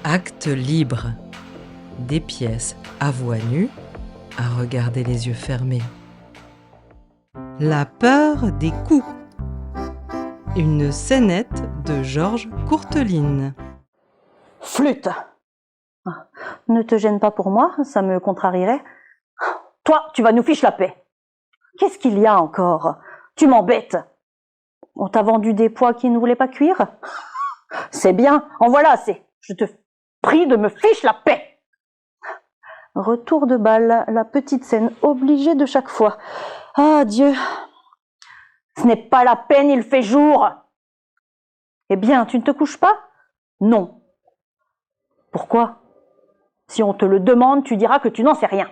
Acte libre. Des pièces à voix nue, à regarder les yeux fermés. La peur des coups. Une scénette de Georges Courteline. Flûte! Ne te gêne pas pour moi, ça me contrarierait. Toi, tu vas nous fiche la paix. Qu'est-ce qu'il y a encore? Tu m'embêtes. On t'a vendu des pois qui ne voulaient pas cuire? C'est bien, en voilà assez. Je te prie de me fiche la paix. Retour de bal, la petite scène obligée de chaque fois. Ah, Dieu! Ce n'est pas la peine, il fait jour. Eh bien, tu ne te couches pas? Non. Pourquoi? Si on te le demande, tu diras que tu n'en sais rien.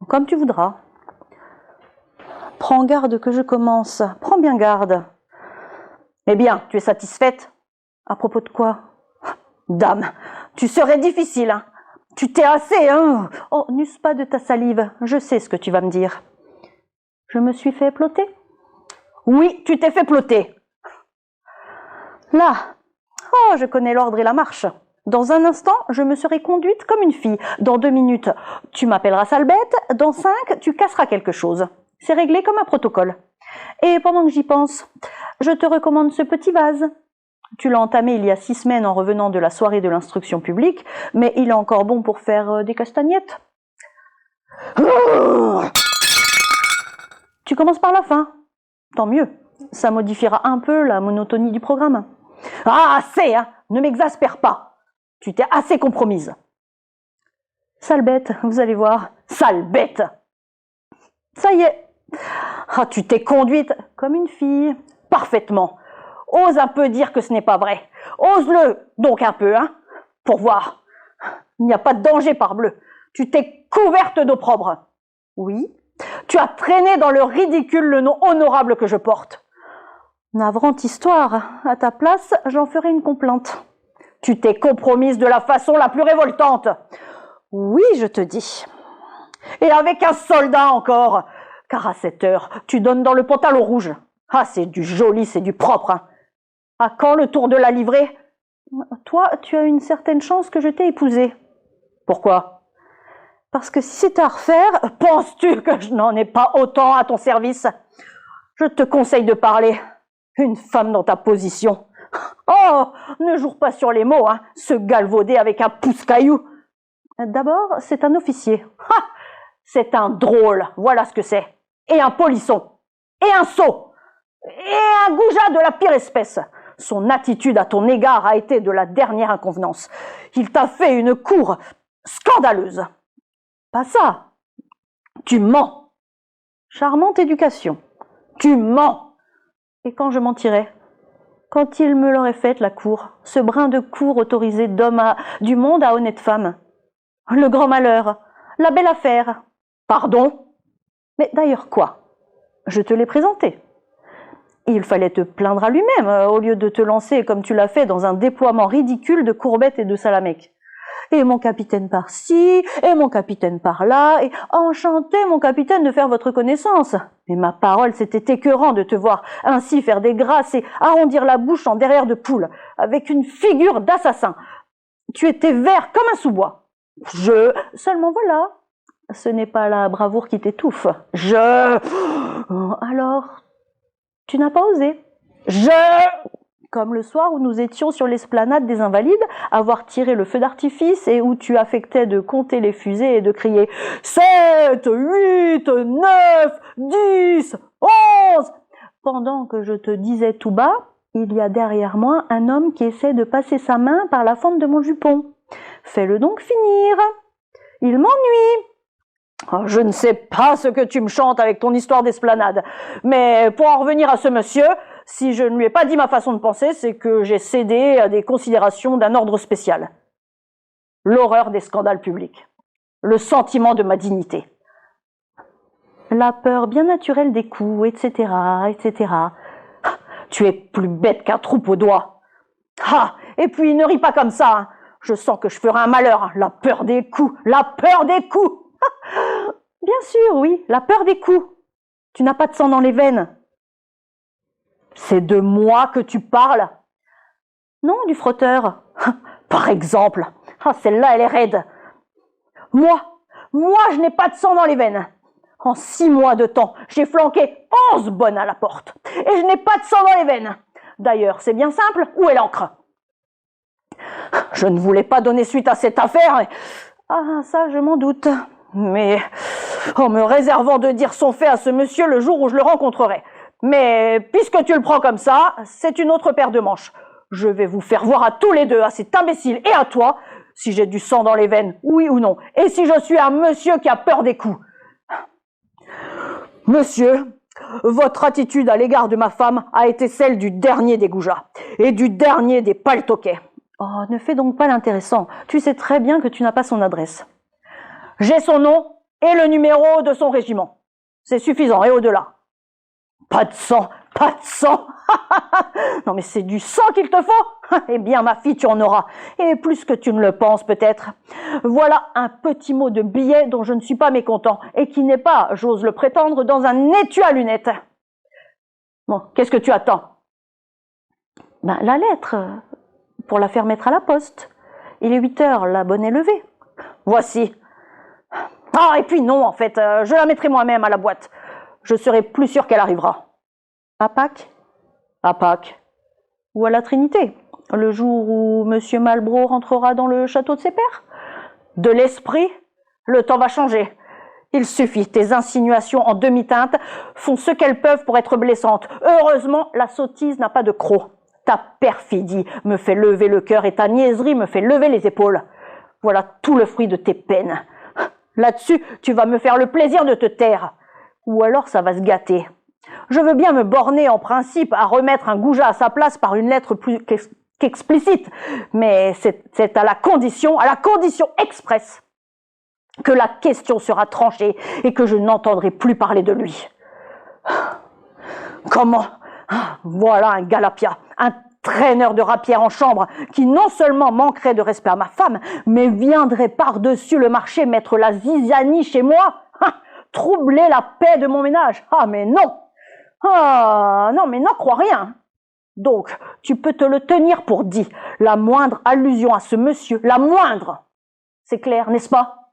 Comme tu voudras. Prends garde que je commence. Prends bien garde. Eh bien, tu es satisfaite? À propos de quoi? Dame, tu serais difficile, hein. Tu t'es assez, hein. Oh, n'use pas de ta salive. Je sais ce que tu vas me dire. Je me suis fait ploter? Oui, tu t'es fait ploter. Là. Oh, je connais l'ordre et la marche. Dans un instant, je me serai conduite comme une fille. Dans 2 minutes, tu m'appelleras sale bête. Dans 5, tu casseras quelque chose. C'est réglé comme un protocole. Et pendant que j'y pense, je te recommande ce petit vase. Tu l'as entamé il y a 6 semaines en revenant de la soirée de l'instruction publique, mais il est encore bon pour faire des castagnettes. Tu commences par la fin. Tant mieux. Ça modifiera un peu la monotonie du programme. Ah, assez, hein. Ne m'exaspère pas. Tu t'es assez compromise. Sale bête, vous allez voir. Sale bête. Ça y est. Ah, tu t'es conduite comme une fille. Parfaitement. Ose un peu dire que ce n'est pas vrai. Ose-le donc un peu, hein, pour voir. Il n'y a pas de danger, parbleu. Tu t'es couverte d'opprobre. Oui. Tu as traîné dans le ridicule le nom honorable que je porte. Navrante histoire. À ta place, j'en ferai une complainte. Tu t'es compromise de la façon la plus révoltante. Oui, je te dis. Et avec un soldat encore. Car à cette heure, tu donnes dans le pantalon rouge. Ah, c'est du joli, c'est du propre, hein. À quand le tour de la livrée? Toi, tu as une certaine chance que je t'ai épousée. Pourquoi? Parce que si c'était à refaire, penses-tu que je n'en ai pas autant à ton service? Je te conseille de parler. Une femme dans ta position. Oh, ne joue pas sur les mots, hein, se galvauder avec un pouce-caillou. D'abord, c'est un officier. Ha! C'est un drôle, voilà ce que c'est. Et un polisson. Et un sot. Et un goujat de la pire espèce. Son attitude à ton égard a été de la dernière inconvenance. Il t'a fait une cour scandaleuse. Pas ça. Tu mens. Charmante éducation. Tu mens. Et quand je mentirais? Quand il me l'aurait faite, la cour, ce brin de cour autorisé d'homme du monde à honnête femme. Le grand malheur, la belle affaire. Pardon? Mais d'ailleurs quoi? Je te l'ai présenté. Il fallait te plaindre à lui-même, au lieu de te lancer, comme tu l'as fait, dans un déploiement ridicule de courbettes et de salamèques. Et mon capitaine par-ci, et mon capitaine par-là, et enchanté, mon capitaine, de faire votre connaissance. Mais ma parole, c'était écœurant de te voir ainsi faire des grâces et arrondir la bouche en derrière de poule, avec une figure d'assassin. Tu étais vert comme un sous-bois. Seulement voilà, ce n'est pas la bravoure qui t'étouffe. Alors, tu n'as pas osé. Comme le soir où nous étions sur l'esplanade des Invalides, avoir tiré le feu d'artifice et où tu affectais de compter les fusées et de crier 7, 8, 9, 10, 11. Pendant que je te disais tout bas, il y a derrière moi un homme qui essaie de passer sa main par la fente de mon jupon. Fais-le donc finir. Il m'ennuie. Oh, je ne sais pas ce que tu me chantes avec ton histoire d'esplanade, mais pour en revenir à ce monsieur, si je ne lui ai pas dit ma façon de penser, c'est que j'ai cédé à des considérations d'un ordre spécial. L'horreur des scandales publics, le sentiment de ma dignité, la peur bien naturelle des coups, etc., etc. Tu es plus bête qu'un troupeau d'oies. Ah, et puis ne ris pas comme ça, hein. Je sens que je ferai un malheur, hein. La peur des coups, la peur des coups. Bien sûr, oui, la peur des coups. Tu n'as pas de sang dans les veines. C'est de moi que tu parles? Non, du frotteur. Par exemple, Ah, celle-là, elle est raide. Moi, je n'ai pas de sang dans les veines. En 6 mois de temps, j'ai flanqué 11 bonnes à la porte. Et je n'ai pas de sang dans les veines. D'ailleurs, c'est bien simple, où est l'encre? Je ne voulais pas donner suite à cette affaire. Ah, ça, je m'en doute. Mais en me réservant de dire son fait à ce monsieur le jour où je le rencontrerai. Mais puisque tu le prends comme ça, c'est une autre paire de manches. Je vais vous faire voir à tous les deux, à cet imbécile et à toi, si j'ai du sang dans les veines, oui ou non, et si je suis un monsieur qui a peur des coups. Monsieur, votre attitude à l'égard de ma femme a été celle du dernier des goujats et du dernier des paltoquets. Oh, ne fais donc pas l'intéressant. Tu sais très bien que tu n'as pas son adresse. J'ai son nom et le numéro de son régiment. C'est suffisant, et au-delà. Pas de sang, pas de sang. Non mais c'est du sang qu'il te faut. Eh bien ma fille, tu en auras. Et plus que tu ne le penses peut-être. Voilà un petit mot de billet dont je ne suis pas mécontent et qui n'est pas, j'ose le prétendre, dans un étui à lunettes. Bon, qu'est-ce que tu attends? Ben, la lettre, pour la faire mettre à la poste. Il est 8 heures, la bonne est levée. Voici. Ah, et puis non, en fait, je la mettrai moi-même à la boîte. Je serai plus sûr qu'elle arrivera. À Pâques? À Pâques. Ou à la Trinité, le jour où M. Malbro rentrera dans le château de ses pères. De l'esprit, le temps va changer. Il suffit, tes insinuations en demi-teinte font ce qu'elles peuvent pour être blessantes. Heureusement, la sottise n'a pas de croc. Ta perfidie me fait lever le cœur et ta niaiserie me fait lever les épaules. Voilà tout le fruit de tes peines. Là-dessus, tu vas me faire le plaisir de te taire. Ou alors ça va se gâter. Je veux bien me borner en principe à remettre un goujat à sa place par une lettre plus qu'explicite, mais c'est à la condition expresse que la question sera tranchée et que je n'entendrai plus parler de lui. Comment? Voilà un galapia, un traîneur de rapières en chambre qui non seulement manquerait de respect à ma femme, mais viendrait par-dessus le marché mettre la zizanie chez moi, troubler la paix de mon ménage. Ah mais non! Ah non, mais n'en crois rien. Donc, tu peux te le tenir pour dit. La moindre allusion à ce monsieur, la moindre, c'est clair, n'est-ce pas?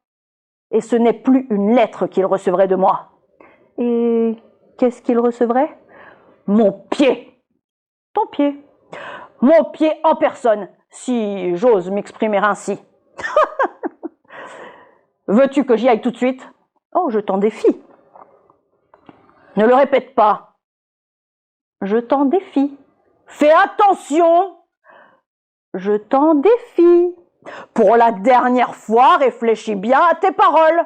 Et ce n'est plus une lettre qu'il recevrait de moi. Et qu'est-ce qu'il recevrait? Mon pied. Ton pied. Mon pied en personne, si j'ose m'exprimer ainsi. Veux-tu que j'y aille tout de suite? Oh, je t'en défie. Ne le répète pas. Je t'en défie. Fais attention. Je t'en défie. Pour la dernière fois, réfléchis bien à tes paroles.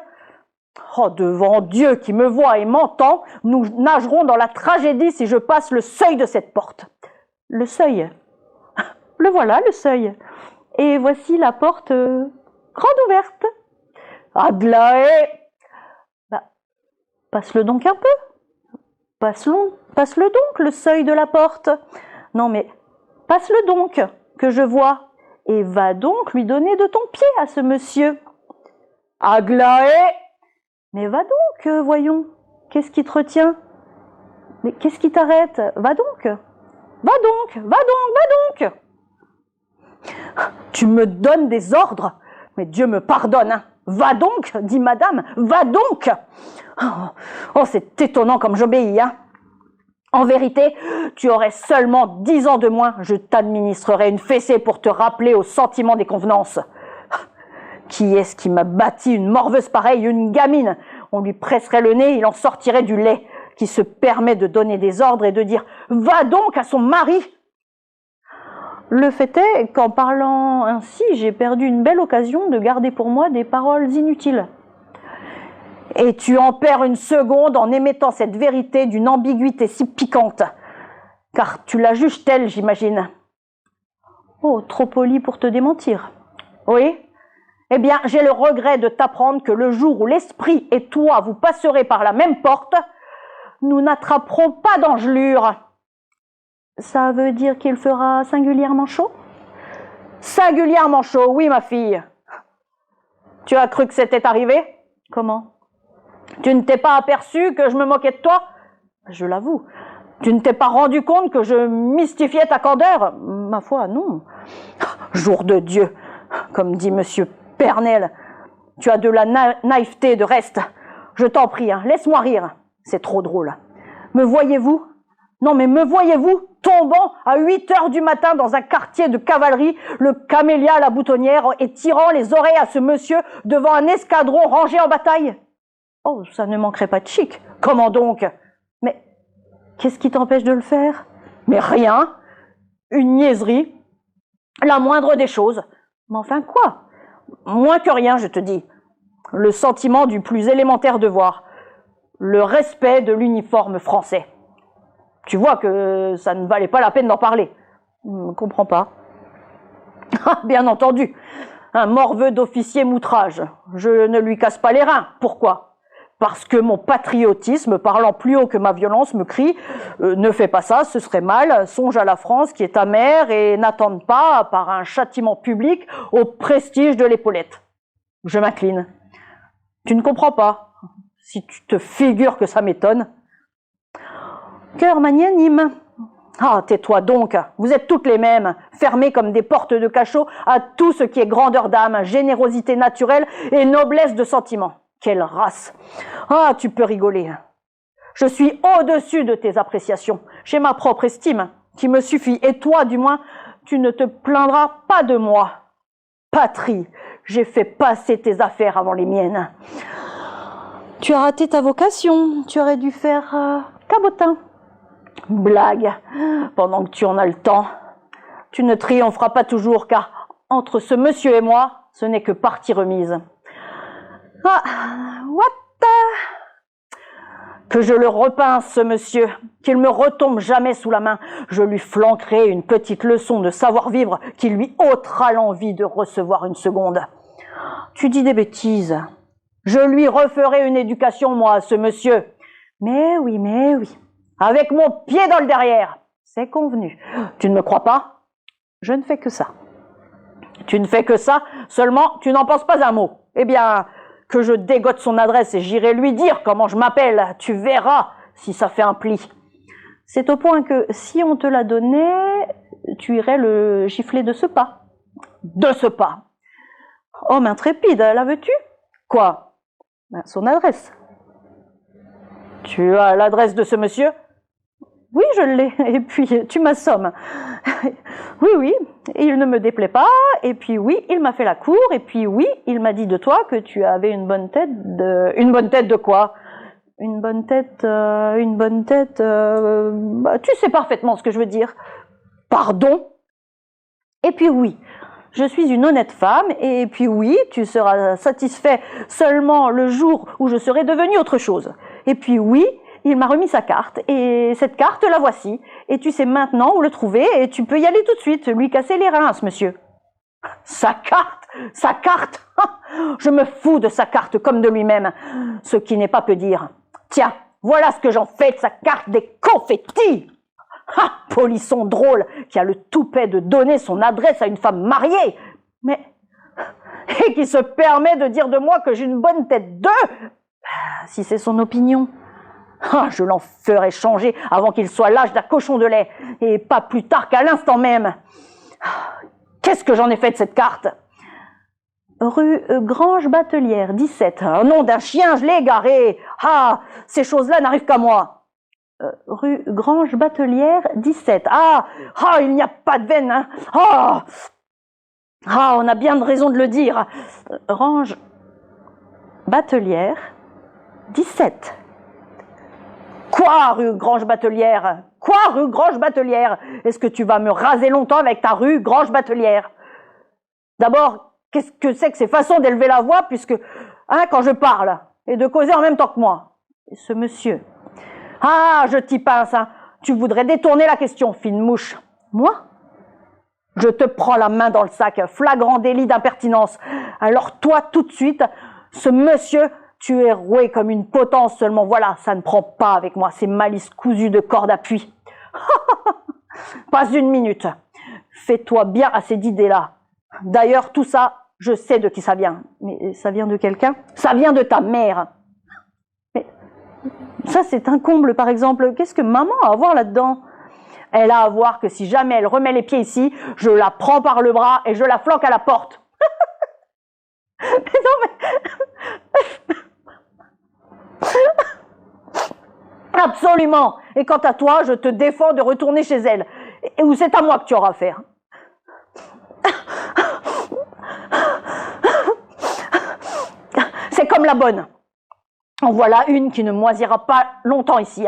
Oh, devant Dieu qui me voit et m'entend, nous nagerons dans la tragédie si je passe le seuil de cette porte. Le seuil. Le voilà, le seuil. Et voici la porte grande ouverte. Aglaé. Bah, passe-le donc un peu. Passe-le donc, le seuil de la porte. Non, mais passe-le donc, que je vois. Et va donc lui donner de ton pied à ce monsieur. Aglaé. Mais va donc, voyons. Qu'est-ce qui te retient? Mais qu'est-ce qui t'arrête? Va donc. Va donc, va donc, va donc. Tu me donnes des ordres? Mais Dieu me pardonne, hein. Va donc, dit madame, va donc. Oh, c'est étonnant comme j'obéis, hein. En vérité, tu aurais seulement 10 ans de moins, je t'administrerais une fessée pour te rappeler au sentiment des convenances. Qui est-ce qui m'a bâti une morveuse pareille, une gamine? On lui presserait le nez, il en sortirait du lait, qui se permet de donner des ordres et de dire « Va donc à son mari !» Le fait est qu'en parlant ainsi, j'ai perdu une belle occasion de garder pour moi des paroles inutiles. Et tu en perds une seconde en émettant cette vérité d'une ambiguïté si piquante. Car tu la juges telle, j'imagine. Oh, trop poli pour te démentir. Oui? Eh bien, j'ai le regret de t'apprendre que le jour où l'esprit et toi vous passerez par la même porte, nous n'attraperons pas d'engelure. Ça veut dire qu'il fera singulièrement chaud? Singulièrement chaud, oui, ma fille. Tu as cru que c'était arrivé? Comment? Tu ne t'es pas aperçu que je me moquais de toi? Je l'avoue. Tu ne t'es pas rendu compte que je mystifiais ta candeur? Ma foi, non. Jour de Dieu, comme dit Monsieur Pernel. Tu as de la naïveté de reste. Je t'en prie, hein, laisse-moi rire. C'est trop drôle. Me voyez-vous? Non, mais me voyez-vous tombant à 8 heures du matin dans un quartier de cavalerie, le camélia à la boutonnière, et tirant les oreilles à ce monsieur devant un escadron rangé en bataille? Oh, ça ne manquerait pas de chic. Comment donc? Mais qu'est-ce qui t'empêche de le faire? Mais rien. Une niaiserie. La moindre des choses. Mais enfin quoi? Moins que rien, je te dis. Le sentiment du plus élémentaire devoir. Le respect de l'uniforme français. Tu vois que ça ne valait pas la peine d'en parler. Je ne comprends pas. Ah, bien entendu. Un morveux d'officier moutrage. Je ne lui casse pas les reins. Pourquoi? Parce que mon patriotisme, parlant plus haut que ma violence, me crie « Ne fais pas ça, ce serait mal. Songe à la France qui est ta mère et n'attende pas, par un châtiment public, au prestige de l'épaulette. » Je m'incline. Tu ne comprends pas. Si tu te figures que ça m'étonne. Cœur magnanime. Ah, tais-toi donc, vous êtes toutes les mêmes, fermées comme des portes de cachot à tout ce qui est grandeur d'âme, générosité naturelle et noblesse de sentiment. Quelle race! Ah, tu peux rigoler. Je suis au-dessus de tes appréciations, j'ai ma propre estime, qui me suffit, et toi, du moins, tu ne te plaindras pas de moi. Patrie, j'ai fait passer tes affaires avant les miennes. Tu as raté ta vocation, tu aurais dû faire cabotin. Blague, pendant que tu en as le temps. Tu ne triompheras pas toujours, car entre ce monsieur et moi, ce n'est que partie remise. Ah, what? Que je le repince, ce monsieur, qu'il me retombe jamais sous la main. Je lui flanquerai une petite leçon de savoir-vivre qui lui ôtera l'envie de recevoir une seconde. Tu dis des bêtises. Je lui referai une éducation, moi, ce monsieur. Mais oui, avec mon pied dans le derrière. C'est convenu. Tu ne me crois pas? Je ne fais que ça. Tu ne fais que ça, seulement tu n'en penses pas un mot. Eh bien, que je dégote son adresse et j'irai lui dire comment je m'appelle. Tu verras si ça fait un pli. C'est au point que si on te la donnait, tu irais le gifler de ce pas. De ce pas. Homme intrépide, la veux-tu? Quoi? Son adresse. Tu as l'adresse de ce monsieur? Oui, je l'ai, et puis tu m'assommes. Oui, et il ne me déplaît pas, et puis oui, il m'a fait la cour, et puis oui, il m'a dit de toi que tu avais une bonne tête de... Une bonne tête de quoi? Une bonne tête, tu sais parfaitement ce que je veux dire. Pardon? Et puis oui, je suis une honnête femme, et puis oui, tu seras satisfait seulement le jour où je serai devenue autre chose. Et puis oui, il m'a remis sa carte, et cette carte, la voici, et tu sais maintenant où le trouver, et tu peux y aller tout de suite, lui casser les reins, ce monsieur. Sa carte! Sa carte! Je me fous de sa carte comme de lui-même, ce qui n'est pas peu dire. Tiens, voilà ce que j'en fais de sa carte des confettis! Ah, polisson drôle, qui a le toupet de donner son adresse à une femme mariée! Mais... et qui se permet de dire de moi que j'ai une bonne tête d'œuf! Si c'est son opinion... Ah, je l'en ferai changer avant qu'il soit l'âge d'un cochon de lait, et pas plus tard qu'à l'instant même. Qu'est-ce que j'en ai fait de cette carte? Rue Grange Batelière, 17. Nom d'un chien, je l'ai égaré. Ah, ces choses-là n'arrivent qu'à moi. Rue Grange Batelière, 17. Il n'y a pas de veine, hein. On a bien de raison de le dire. Grange Batelière, 17. Quoi, rue Grange Batelière? Quoi, rue Grange Batelière? Est-ce que tu vas me raser longtemps avec ta rue Grange Batelière? D'abord, qu'est-ce que c'est que ces façons d'élever la voix, puisque, quand je parle, et de causer en même temps que moi? Et ce monsieur. Ah, je t'y pince, hein. Tu voudrais détourner la question, fine mouche. Moi? Je te prends la main dans le sac, flagrant délit d'impertinence. Alors toi, tout de suite, ce monsieur... Tu es roué comme une potence seulement, voilà, ça ne prend pas avec moi, ces malices cousues de corde à puits. Pas une minute. Fais-toi bien assez d'idées-là. D'ailleurs, tout ça, je sais de qui ça vient. Mais ça vient de quelqu'un? Ça vient de ta mère. Mais ça, c'est un comble, par exemple. Qu'est-ce que maman a à voir là-dedans? Elle a à voir que si jamais elle remet les pieds ici, je la prends par le bras et je la flanque à la porte. Mais non, mais... Absolument. Et quant à toi, je te défends de retourner chez elle. Ou c'est à moi que tu auras affaire. C'est comme la bonne. En voilà une qui ne moisira pas longtemps ici.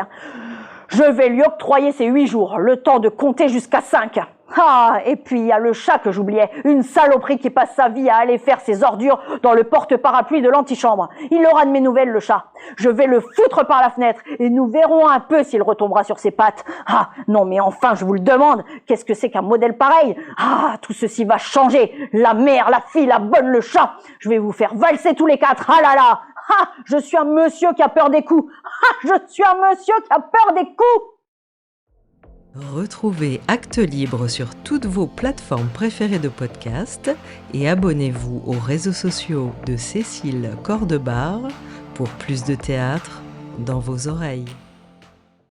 Je vais lui octroyer ses 8 jours, le temps de compter jusqu'à 5. Ah, et puis il y a le chat que j'oubliais, une saloperie qui passe sa vie à aller faire ses ordures dans le porte-parapluie de l'antichambre. Il aura de mes nouvelles, le chat. Je vais le foutre par la fenêtre et nous verrons un peu s'il retombera sur ses pattes. Ah, non mais enfin, je vous le demande, qu'est-ce que c'est qu'un modèle pareil? Ah, tout ceci va changer. La mère, la fille, la bonne, le chat. Je vais vous faire valser tous les 4. Ah là là. Ah, je suis un monsieur qui a peur des coups. Ah, je suis un monsieur qui a peur des coups. Retrouvez Actes Libre sur toutes vos plateformes préférées de podcast et abonnez-vous aux réseaux sociaux de Cécile Cordebar pour plus de théâtre dans vos oreilles.